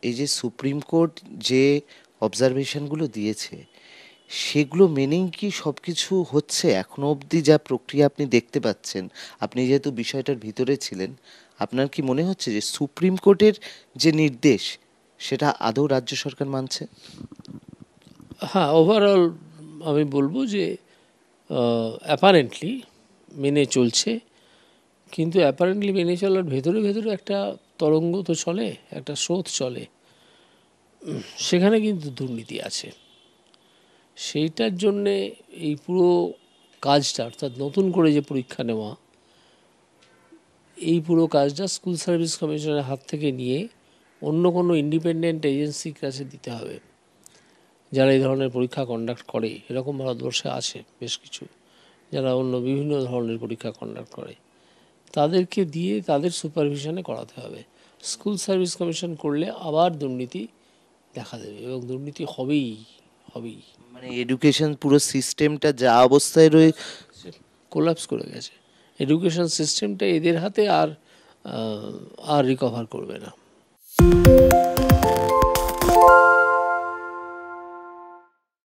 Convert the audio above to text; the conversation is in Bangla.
এই যে সুপ্রিম কোর্ট যে অবজারভেশনগুলো দিয়েছে সেগুলো মেনেই কি সব কিছু হচ্ছে এখনো অবধি? যা প্রক্রিয়া আপনি দেখতে পাচ্ছেন, আপনি যেহেতু বিষয়টার ভিতরে ছিলেন, আপনার কি মনে হচ্ছে যে সুপ্রিম কোর্টের যে নির্দেশ সেটা আদৌ রাজ্য সরকার মানছে? হ্যাঁ, ওভারঅল আমি বলবো যে অ্যাপারেন্টলি মেনে চলছে, কিন্তু অ্যাপারেন্টলি মেনে চলার ভেতরে ভেতরে একটা তরঙ্গ তো চলে, একটা স্রোত চলে, সেখানে কিন্তু দুর্নীতি আছে। সেইটার জন্যে এই পুরো কাজটা, অর্থাৎ নতুন করে যে পরীক্ষা নেওয়া, এই পুরো কাজটা স্কুল সার্ভিস কমিশনের হাত থেকে নিয়ে অন্য কোনো ইন্ডিপেন্ডেন্ট এজেন্সির কাছে দিতে হবে, যারা এই ধরনের পরীক্ষা কন্ডাক্ট করে। এরকম ভারতবর্ষে আছে বেশ কিছু, যারা অন্য বিভিন্ন ধরনের পরীক্ষা কন্ডাক্ট করে। তাদেরকে দিয়ে তাদের সুপারভিশনে করাতে হবে। স্কুল সার্ভিস কমিশন করলে আবার দুর্নীতি দেখা দেবে, এবং দুর্নীতি হবেই হবেই। মানে এডুকেশন পুরো সিস্টেমটা যা অবস্থায় রয়ে কোলাপস করে গেছে এডুকেশন সিস্টেমটা, এদের হাতে আর আর রিকভার করবে না।